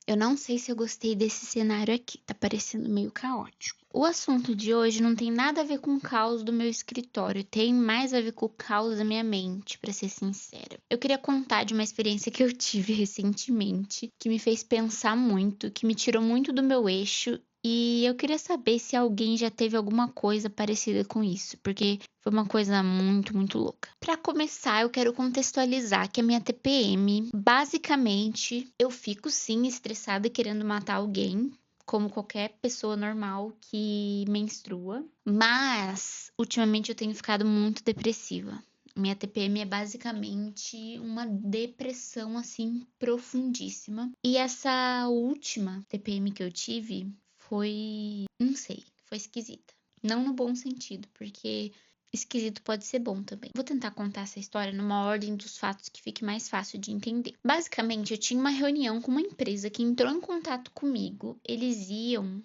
Eu não sei se eu gostei desse cenário aqui, tá parecendo meio caótico. O assunto de hoje não tem nada a ver com o caos do meu escritório, tem mais a ver com o caos da minha mente, pra ser sincera. Eu queria contar de uma experiência que eu tive recentemente, que me fez pensar muito, que me tirou muito do meu eixo. E eu queria saber se alguém já teve alguma coisa parecida com isso, porque foi uma coisa muito, muito louca. Para começar, eu quero contextualizar que a minha TPM, basicamente, eu fico sim estressada e querendo matar alguém, como qualquer pessoa normal que menstrua, mas ultimamente eu tenho ficado muito depressiva. Minha TPM é basicamente uma depressão assim profundíssima. E essa última TPM que eu tive não sei, foi esquisita. Não no bom sentido, porque esquisito pode ser bom também. Vou tentar contar essa história numa ordem dos fatos que fique mais fácil de entender. Basicamente, eu tinha uma reunião com uma empresa que entrou em contato comigo.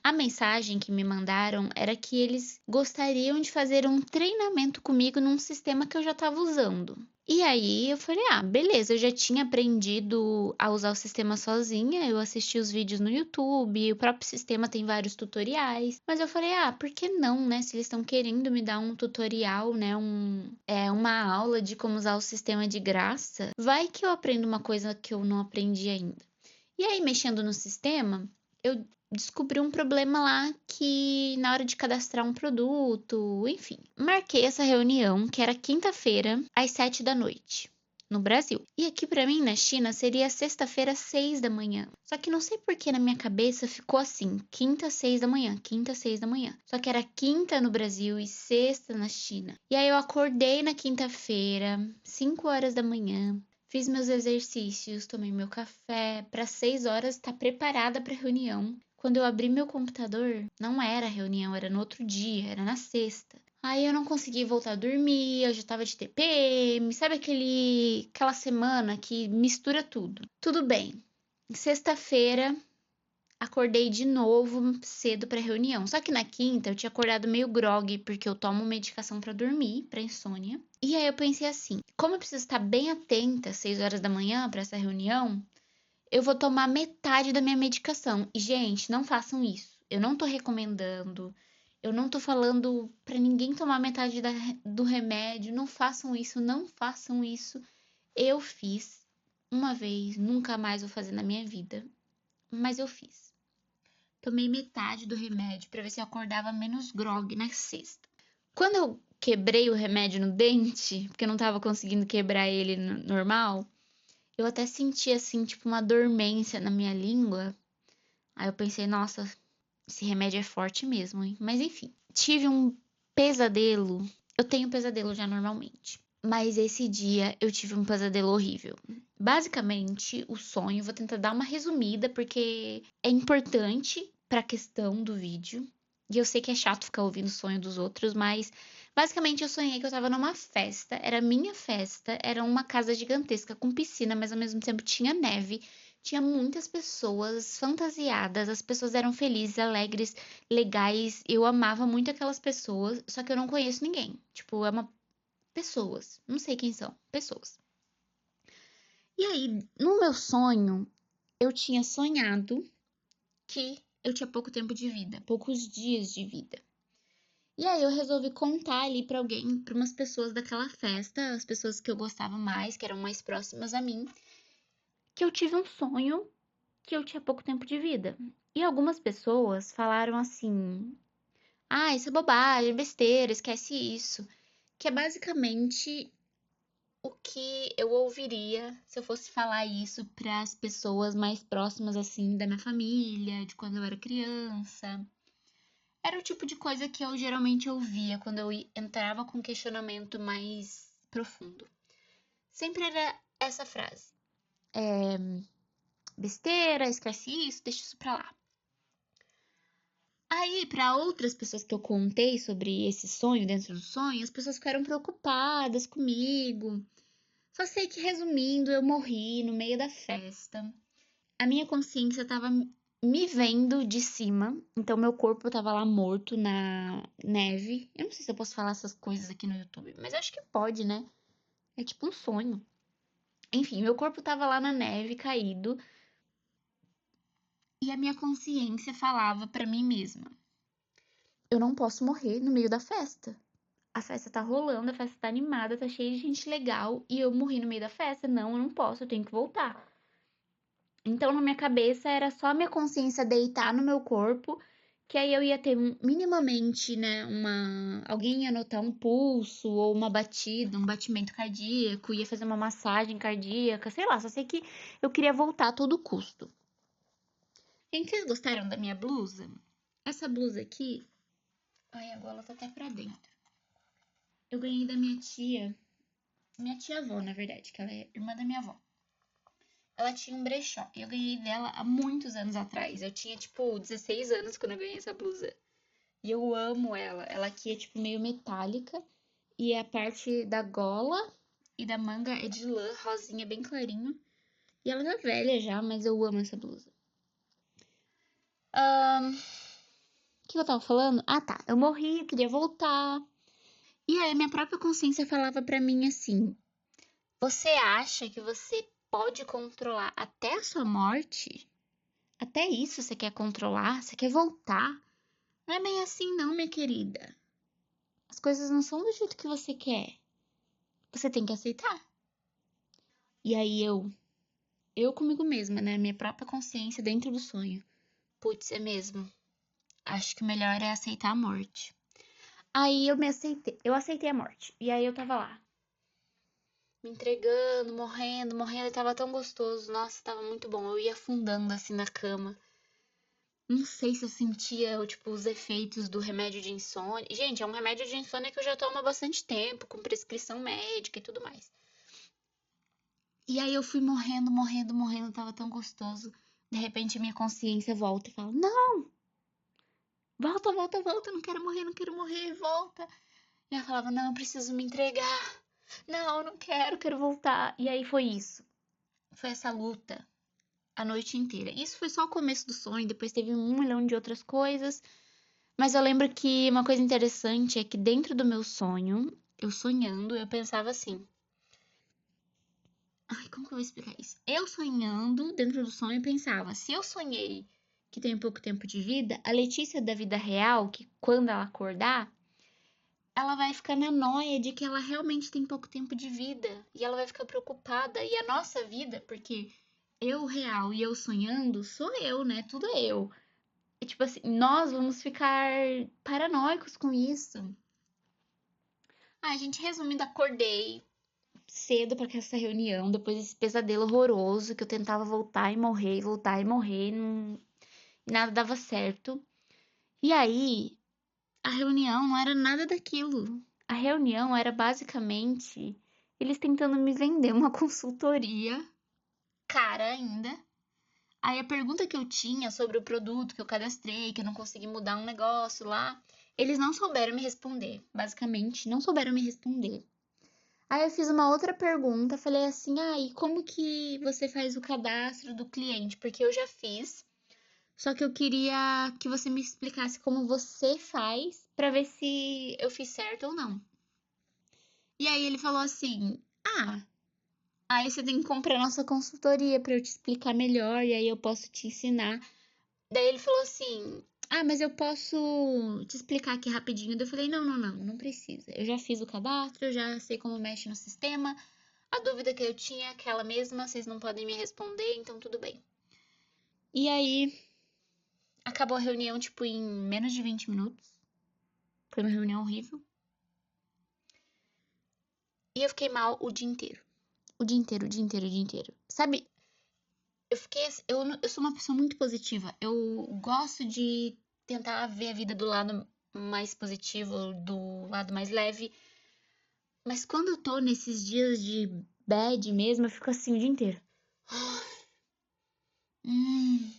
A mensagem que me mandaram era que eles gostariam de fazer um treinamento comigo num sistema que eu já estava usando. E aí eu falei, beleza, eu já tinha aprendido a usar o sistema sozinha, eu assisti os vídeos no YouTube, o próprio sistema tem vários tutoriais, mas eu falei, por que não, né? Se eles estão querendo me dar um tutorial, né, uma aula de como usar o sistema de graça, vai que eu aprendo uma coisa que eu não aprendi ainda. E aí, mexendo no sistema, eu descobri um problema lá que na hora de cadastrar um produto, enfim. Marquei essa reunião, que era quinta-feira, às 7 da noite, no Brasil. E aqui pra mim, na China, seria sexta-feira, 6 da manhã. Só que não sei por que na minha cabeça ficou assim, quinta, 6 da manhã, quinta, 6 da manhã. Só que era quinta no Brasil e sexta na China. E aí eu acordei na quinta-feira, 5 horas da manhã, fiz meus exercícios, tomei meu café, para 6 horas estar preparada para a reunião. Quando eu abri meu computador, não era reunião, era no outro dia, era na sexta. Aí eu não consegui voltar a dormir, eu já tava de TPM, sabe aquela semana que mistura tudo. Tudo bem. Sexta-feira, acordei de novo cedo para reunião. Só que na quinta eu tinha acordado meio grogue porque eu tomo medicação para dormir, para insônia. E aí eu pensei assim, como eu preciso estar bem atenta às 6 horas da manhã para essa reunião, eu vou tomar metade da minha medicação. E gente, não façam isso. Eu não tô recomendando. Eu não tô falando para ninguém tomar metade do remédio. Não façam isso, não façam isso. Eu fiz uma vez, nunca mais vou fazer na minha vida, mas eu fiz. Tomei metade do remédio para ver se eu acordava menos grog na sexta. Quando eu quebrei o remédio no dente, porque eu não tava conseguindo quebrar ele normal, eu até senti assim, tipo, uma dormência na minha língua. Aí eu pensei, nossa, esse remédio é forte mesmo, hein? Mas enfim, tive um pesadelo. Eu tenho pesadelo já normalmente. Mas esse dia eu tive um pesadelo horrível. Basicamente, o sonho, vou tentar dar uma resumida porque é importante para a questão do vídeo. E eu sei que é chato ficar ouvindo o sonho dos outros, mas basicamente eu sonhei que eu tava numa festa, era minha festa, era uma casa gigantesca com piscina, mas ao mesmo tempo tinha neve. Tinha muitas pessoas fantasiadas, as pessoas eram felizes, alegres, legais. Eu amava muito aquelas pessoas, só que eu não conheço ninguém. Tipo, é uma pessoas, não sei quem são, pessoas. E aí, no meu sonho, eu tinha sonhado que eu tinha pouco tempo de vida, poucos dias de vida. E aí eu resolvi contar ali pra alguém, pra umas pessoas daquela festa, as pessoas que eu gostava mais, que eram mais próximas a mim, que eu tive um sonho que eu tinha pouco tempo de vida. E algumas pessoas falaram assim: isso é bobagem, besteira, esquece isso. Que é basicamente o que eu ouviria se eu fosse falar isso para as pessoas mais próximas, assim, da minha família, de quando eu era criança. Era o tipo de coisa que eu geralmente ouvia quando eu entrava com um questionamento mais profundo. Sempre era essa frase: besteira, esquece isso, deixa isso pra lá. Aí, para outras pessoas que eu contei sobre esse sonho dentro do sonho, as pessoas ficaram preocupadas comigo. Só sei que, resumindo, eu morri no meio da festa. A minha consciência tava me vendo de cima, então meu corpo tava lá morto na neve. Eu não sei se eu posso falar essas coisas aqui no YouTube, mas acho que pode, né? É tipo um sonho. Enfim, meu corpo tava lá na neve, caído. E a minha consciência falava pra mim mesma: eu não posso morrer no meio da festa. A festa tá rolando, a festa tá animada, tá cheia de gente legal e eu morri no meio da festa. Não, eu não posso, eu tenho que voltar. Então, na minha cabeça, era só a minha consciência deitar no meu corpo, que aí eu ia ter minimamente, né, alguém ia notar um pulso ou uma batida, um batimento cardíaco, ia fazer uma massagem cardíaca, sei lá, só sei que eu queria voltar a todo custo. Gente, vocês gostaram da minha blusa? Essa blusa aqui, ai, a gola tá até pra dentro. Eu ganhei da minha tia-avó, na verdade, que ela é irmã da minha avó. Ela tinha um brechó e eu ganhei dela há muitos anos atrás. Eu tinha, tipo, 16 anos quando eu ganhei essa blusa. E eu amo ela. Ela aqui é, tipo, meio metálica. E a parte da gola e da manga é de lã, rosinha, bem clarinho. E ela tá velha já, mas eu amo essa blusa. O que eu tava falando? Ah, tá. Eu morri, queria voltar. E aí, minha própria consciência falava pra mim assim: você acha que você pode controlar até a sua morte? Até isso você quer controlar? Você quer voltar? Não é bem assim, não, minha querida. As coisas não são do jeito que você quer. Você tem que aceitar. E aí eu comigo mesma, né? Minha própria consciência dentro do sonho. Putz, é mesmo. Acho que o melhor é aceitar a morte. Aí eu me aceitei. Eu aceitei a morte. E aí eu tava lá, me entregando, morrendo, morrendo. E tava tão gostoso. Nossa, tava muito bom. Eu ia afundando assim na cama. Não sei se eu sentia, tipo, os efeitos do remédio de insônia. Gente, é um remédio de insônia que eu já tomo há bastante tempo, com prescrição médica e tudo mais. E aí eu fui morrendo, morrendo, morrendo, tava tão gostoso. De repente a minha consciência volta e fala: não, volta, volta, volta, não quero morrer, não quero morrer, volta. E eu falava: não, eu preciso me entregar. Não, eu não quero, quero voltar. E aí foi isso. Foi essa luta a noite inteira. Isso foi só o começo do sonho, depois teve 1 milhão de outras coisas. Mas eu lembro que uma coisa interessante é que dentro do meu sonho, eu sonhando, eu pensava assim: ai, como que eu vou explicar isso? Eu sonhando, dentro do sonho, eu pensava: se eu sonhei que tenho pouco tempo de vida, a Letícia da vida real, que quando ela acordar, ela vai ficar na noia de que ela realmente tem pouco tempo de vida. E ela vai ficar preocupada. E a nossa vida, porque eu real e eu sonhando, sou eu, né? Tudo é eu. E tipo assim, nós vamos ficar paranoicos com isso. Ah, gente, resumindo, acordei cedo para essa reunião, depois desse pesadelo horroroso que eu tentava voltar e morrer, nada dava certo. E aí, a reunião não era nada daquilo. A reunião era basicamente eles tentando me vender uma consultoria cara ainda. Aí a pergunta que eu tinha sobre o produto que eu cadastrei, que eu não consegui mudar um negócio lá, eles não souberam me responder. Basicamente, não souberam me responder. Aí eu fiz uma outra pergunta, falei assim: "Ah, e como que você faz o cadastro do cliente? Porque eu já fiz, só que eu queria que você me explicasse como você faz para ver se eu fiz certo ou não". E aí ele falou assim: "Ah, aí você tem que comprar nossa consultoria para eu te explicar melhor e aí eu posso te ensinar". Daí ele falou assim: ah, mas eu posso te explicar aqui rapidinho. Daí eu falei: não, não, não, não precisa. Eu já fiz o cadastro, eu já sei como mexe no sistema. A dúvida que eu tinha é aquela mesma, vocês não podem me responder, então tudo bem. E aí, acabou a reunião, tipo, em menos de 20 minutos. Foi uma reunião horrível. E eu fiquei mal o dia inteiro. O dia inteiro, o dia inteiro, o dia inteiro. Sabe, eu sou uma pessoa muito positiva. Eu gosto de tentar ver a vida do lado mais positivo, do lado mais leve. Mas quando eu tô nesses dias de bad mesmo, eu fico assim o dia inteiro. Hum,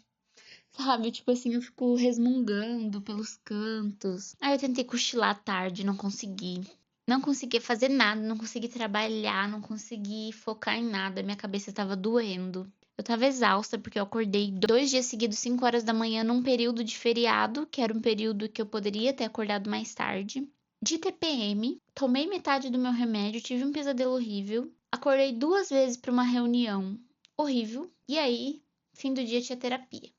sabe? Tipo assim, eu fico resmungando pelos cantos. Aí eu tentei cochilar à tarde, não consegui. Não consegui fazer nada, não consegui trabalhar, não consegui focar em nada. Minha cabeça tava doendo. Eu tava exausta porque eu acordei 2 dias seguidos, 5 horas da manhã, num período de feriado, que era um período que eu poderia ter acordado mais tarde. De TPM, tomei metade do meu remédio, tive um pesadelo horrível. Acordei 2 vezes para uma reunião horrível. E aí, fim do dia tinha terapia.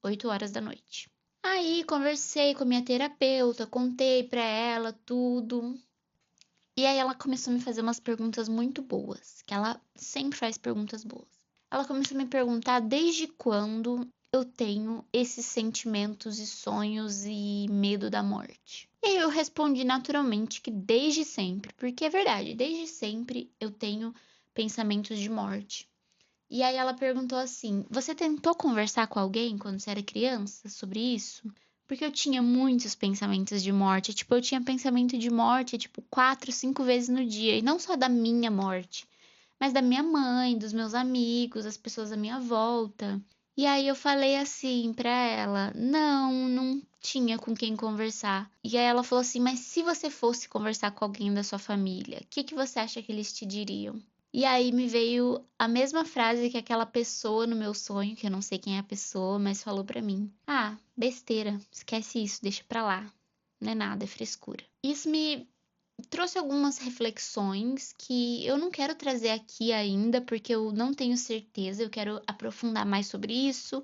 8 horas da noite. Aí conversei com a minha terapeuta, contei pra ela tudo. E aí ela começou a me fazer umas perguntas muito boas, que ela sempre faz perguntas boas. Ela começou a me perguntar desde quando eu tenho esses sentimentos e sonhos e medo da morte. E aí eu respondi naturalmente que desde sempre, porque é verdade, desde sempre eu tenho pensamentos de morte. E aí ela perguntou assim: você tentou conversar com alguém quando você era criança sobre isso? Porque eu tinha muitos pensamentos de morte. Tipo, eu tinha pensamento de morte, tipo, 4, 5 vezes no dia. E não só da minha morte, mas da minha mãe, dos meus amigos, das pessoas à minha volta. E aí eu falei assim pra ela: não tinha com quem conversar. E aí ela falou assim: mas se você fosse conversar com alguém da sua família, o que que você acha que eles te diriam? E aí me veio a mesma frase que aquela pessoa no meu sonho, que eu não sei quem é a pessoa, mas falou pra mim: ah, besteira, esquece isso, deixa pra lá. Não é nada, é frescura. Isso me trouxe algumas reflexões que eu não quero trazer aqui ainda, porque eu não tenho certeza, eu quero aprofundar mais sobre isso.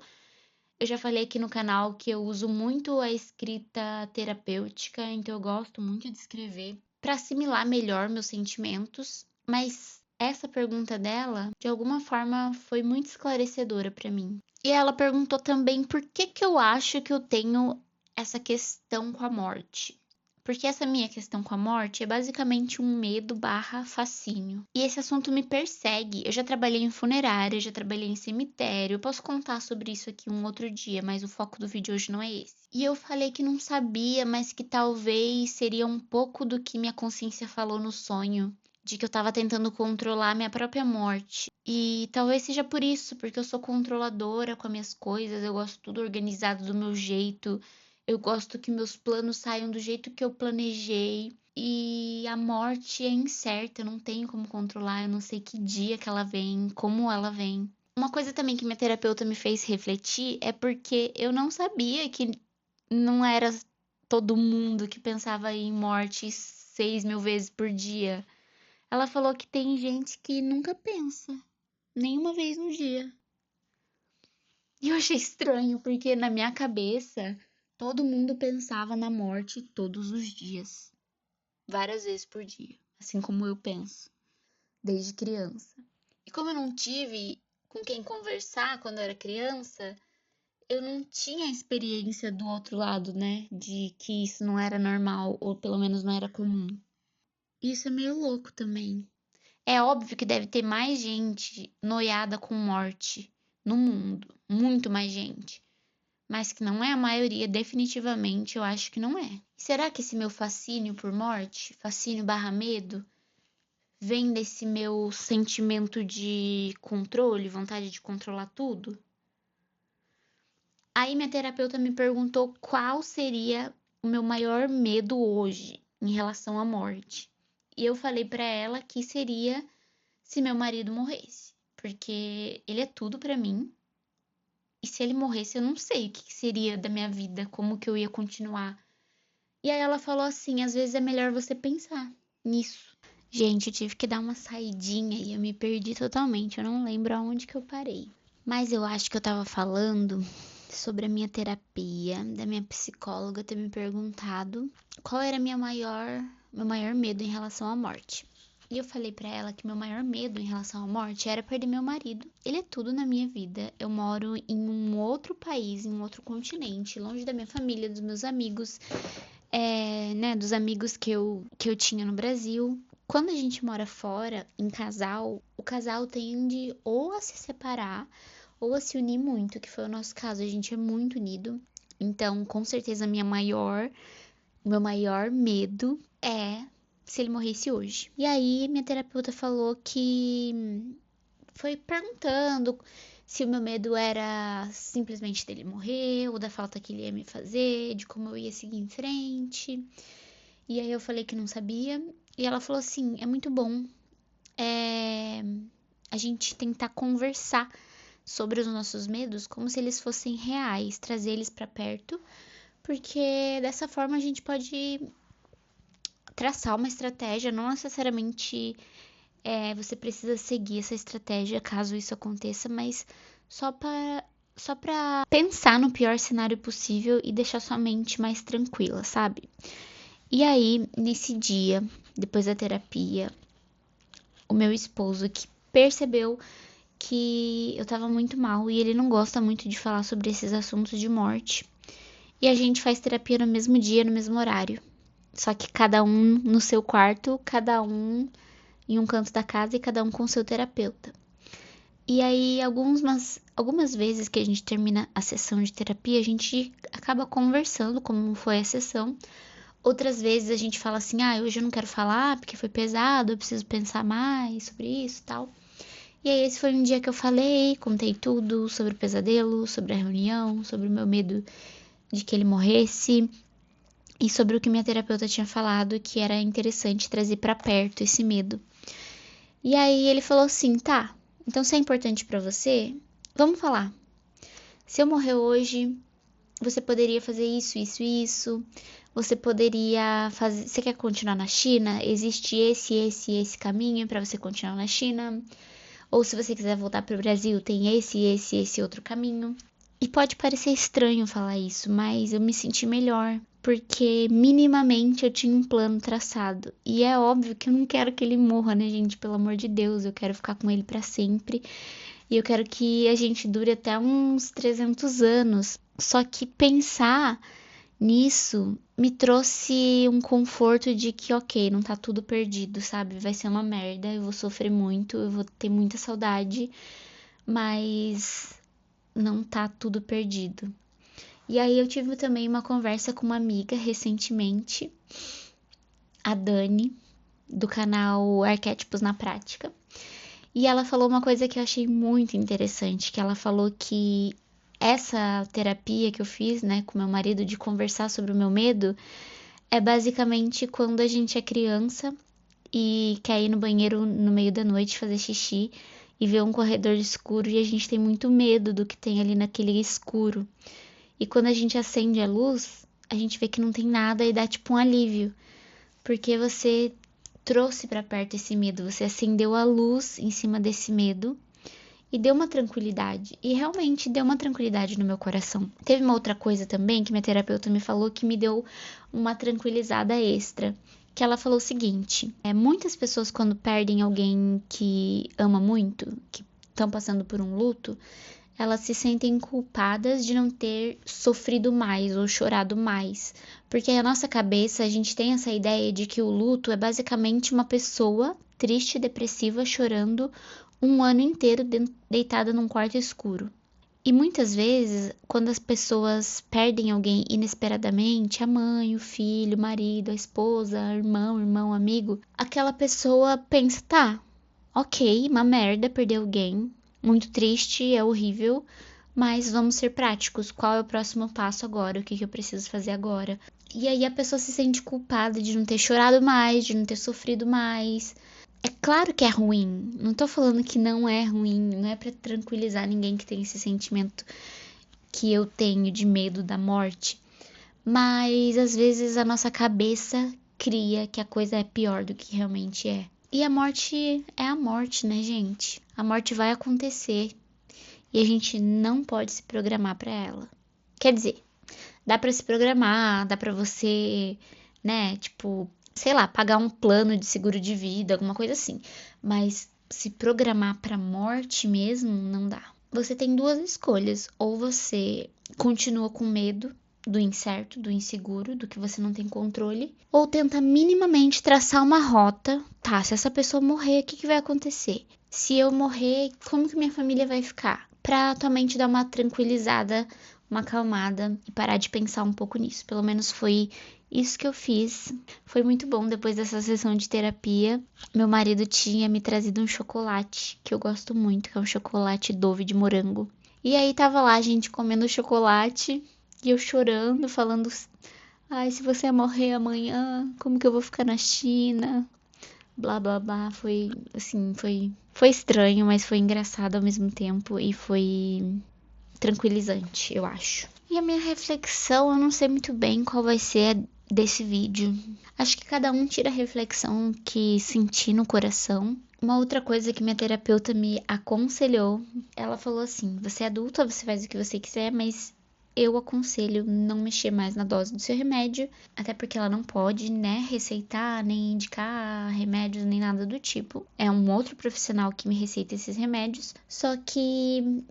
Eu já falei aqui no canal que eu uso muito a escrita terapêutica, então eu gosto muito de escrever para assimilar melhor meus sentimentos, mas essa pergunta dela, de alguma forma, foi muito esclarecedora para mim. E ela perguntou também por que que eu acho que eu tenho essa questão com a morte. Porque essa minha questão com a morte é basicamente um medo barra fascínio. E esse assunto me persegue. Eu já trabalhei em funerária, já trabalhei em cemitério. Eu posso contar sobre isso aqui um outro dia, mas o foco do vídeo hoje não é esse. E eu falei que não sabia, mas que talvez seria um pouco do que minha consciência falou no sonho. De que eu tava tentando controlar minha própria morte. E talvez seja por isso, porque eu sou controladora com as minhas coisas, eu gosto tudo organizado do meu jeito. Eu gosto que meus planos saiam do jeito que eu planejei. E a morte é incerta, eu não tenho como controlar, eu não sei que dia que ela vem, como ela vem. Uma coisa também que minha terapeuta me fez refletir é porque eu não sabia que não era todo mundo que pensava em morte 6.000 vezes por dia. Ela falou que tem gente que nunca pensa, nenhuma vez no dia. E eu achei estranho, porque na minha cabeça, todo mundo pensava na morte todos os dias, várias vezes por dia, assim como eu penso, desde criança. E como eu não tive com quem conversar quando eu era criança, eu não tinha a experiência do outro lado, né? De que isso não era normal, ou pelo menos não era comum. Isso é meio louco também. É óbvio que deve ter mais gente noiada com morte no mundo, muito mais gente. Mas que não é a maioria, definitivamente, eu acho que não é. Será que esse meu fascínio por morte, fascínio barra medo, vem desse meu sentimento de controle, vontade de controlar tudo? Aí minha terapeuta me perguntou qual seria o meu maior medo hoje em relação à morte. E eu falei pra ela que seria se meu marido morresse, porque ele é tudo pra mim. E se ele morresse, eu não sei o que seria da minha vida, como que eu ia continuar. E aí ela falou assim: às vezes é melhor você pensar nisso. Gente, eu tive que dar uma saidinha e eu me perdi totalmente. Eu não lembro aonde que eu parei. Mas eu acho que eu tava falando sobre a minha terapia, da minha psicóloga ter me perguntado qual era meu maior medo em relação à morte. E eu falei pra ela que meu maior medo em relação à morte era perder meu marido. Ele é tudo na minha vida. Eu moro em um outro país, em um outro continente, longe da minha família, dos meus amigos, né, dos amigos que eu tinha no Brasil. Quando a gente mora fora, em casal, o casal tende ou a se separar ou a se unir muito, que foi o nosso caso. A gente é muito unido. Então, com certeza, o meu maior medo é se ele morresse hoje. E aí, minha terapeuta falou que foi perguntando se o meu medo era simplesmente dele morrer, ou da falta que ele ia me fazer, de como eu ia seguir em frente. E aí eu falei que não sabia. E ela falou assim: é muito bom a gente tentar conversar sobre os nossos medos como se eles fossem reais, trazer eles para perto, porque dessa forma a gente pode traçar uma estratégia, não necessariamente você precisa seguir essa estratégia caso isso aconteça, mas só para só pra pensar no pior cenário possível e deixar sua mente mais tranquila, sabe? E aí, nesse dia, depois da terapia, o meu esposo que percebeu que eu tava muito mal e ele não gosta muito de falar sobre esses assuntos de morte. E a gente faz terapia no mesmo dia, no mesmo horário. Só que cada um no seu quarto, cada um em um canto da casa e cada um com seu terapeuta. E aí, algumas vezes que a gente termina a sessão de terapia, a gente acaba conversando como foi a sessão. Outras vezes a gente fala assim, hoje eu não quero falar porque foi pesado, eu preciso pensar mais sobre isso e tal. E aí esse foi um dia que eu falei, contei tudo sobre o pesadelo, sobre a reunião, sobre o meu medo de que ele morresse e sobre o que minha terapeuta tinha falado, que era interessante trazer pra perto esse medo. E aí ele falou assim, tá, então se é importante pra você, vamos falar. Se eu morrer hoje, você poderia fazer isso, isso, isso. Você poderia fazer. Você quer continuar na China? Existe esse caminho pra você continuar na China. Ou se você quiser voltar pro Brasil, tem esse outro caminho. E pode parecer estranho falar isso, mas eu me senti melhor, porque minimamente eu tinha um plano traçado. E é óbvio que eu não quero que ele morra, né, gente? Pelo amor de Deus, eu quero ficar com ele pra sempre. E eu quero que a gente dure até uns 300 anos. Só que pensar nisso me trouxe um conforto de que, ok, não tá tudo perdido, sabe? Vai ser uma merda, eu vou sofrer muito, eu vou ter muita saudade, mas não tá tudo perdido. E aí eu tive também uma conversa com uma amiga recentemente, a Dani, do canal Arquétipos na Prática. E ela falou uma coisa que eu achei muito interessante, que ela falou que essa terapia que eu fiz, né, com meu marido de conversar sobre o meu medo, é basicamente quando a gente é criança e quer ir no banheiro no meio da noite fazer xixi e ver um corredor escuro e a gente tem muito medo do que tem ali naquele escuro. E quando a gente acende a luz, a gente vê que não tem nada e dá tipo um alívio, porque você trouxe para perto esse medo, você acendeu a luz em cima desse medo e deu uma tranquilidade. E realmente deu uma tranquilidade no meu coração. Teve uma outra coisa também que minha terapeuta me falou que me deu uma tranquilizada extra. Que ela falou o seguinte: muitas pessoas quando perdem alguém que ama muito, que estão passando por um luto, elas se sentem culpadas de não ter sofrido mais ou chorado mais. Porque na nossa cabeça a gente tem essa ideia de que o luto é basicamente uma pessoa triste, depressiva, chorando um ano inteiro deitada num quarto escuro. E muitas vezes, quando as pessoas perdem alguém inesperadamente, a mãe, o filho, o marido, a esposa, o irmão, amigo, aquela pessoa pensa, tá, ok, uma merda perder alguém, muito triste, é horrível, mas vamos ser práticos. Qual é o próximo passo agora? O que eu preciso fazer agora? E aí a pessoa se sente culpada de não ter chorado mais, de não ter sofrido mais. É claro que é ruim. Não tô falando que não é ruim. Não é pra tranquilizar ninguém que tem esse sentimento que eu tenho de medo da morte. Mas às vezes a nossa cabeça cria que a coisa é pior do que realmente é. E a morte é a morte, né, gente? A morte vai acontecer e a gente não pode se programar para ela. Quer dizer, dá para se programar, dá para você, né, tipo, sei lá, pagar um plano de seguro de vida, alguma coisa assim. Mas se programar para morte mesmo, não dá. Você tem duas escolhas, ou você continua com medo do incerto, do inseguro, do que você não tem controle, ou tenta minimamente traçar uma rota. Tá, se essa pessoa morrer, o que vai acontecer? Se eu morrer, como que minha família vai ficar? Pra tua mente dar uma tranquilizada, uma acalmada e parar de pensar um pouco nisso. Pelo menos foi isso que eu fiz. Foi muito bom depois dessa sessão de terapia. Meu marido tinha me trazido um chocolate que eu gosto muito, que é um chocolate Dove de morango. E aí tava lá a gente comendo chocolate e eu chorando, falando: ai, se você morrer amanhã, como que eu vou ficar na China? Blá blá blá. Foi assim, foi estranho, mas foi engraçado ao mesmo tempo e foi tranquilizante, eu acho. E a minha reflexão, eu não sei muito bem qual vai ser desse vídeo. Acho que cada um tira a reflexão que sentir no coração. Uma outra coisa que minha terapeuta me aconselhou, ela falou assim: você é adulta, você faz o que você quiser, mas eu aconselho não mexer mais na dose do seu remédio, até porque ela não pode, né, receitar, nem indicar remédios, nem nada do tipo. É um outro profissional que me receita esses remédios, só que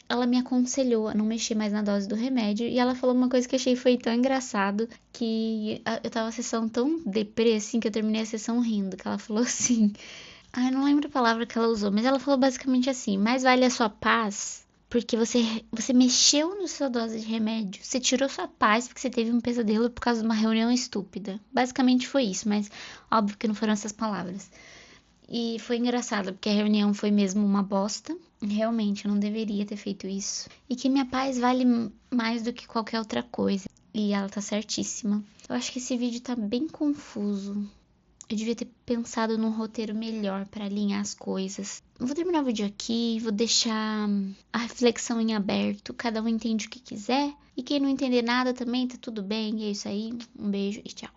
ela me aconselhou a não mexer mais na dose do remédio e ela falou uma coisa que eu achei foi tão engraçado que eu tava a sessão tão deprê assim que eu terminei a sessão rindo, que ela falou assim: "Ai, não lembro a palavra que ela usou, mas ela falou basicamente assim: mais vale a sua paz porque você mexeu no sua dose de remédio. Você tirou sua paz porque você teve um pesadelo por causa de uma reunião estúpida." Basicamente foi isso, mas óbvio que não foram essas palavras. E foi engraçado porque a reunião foi mesmo uma bosta. Realmente eu não deveria ter feito isso. E que minha paz vale mais do que qualquer outra coisa. E ela tá certíssima. Eu acho que esse vídeo tá bem confuso. Eu devia ter pensado num roteiro melhor para alinhar as coisas. Vou terminar o vídeo aqui, vou deixar a reflexão em aberto. Cada um entende o que quiser. E quem não entender nada também tá tudo bem. E é isso aí. Um beijo e tchau.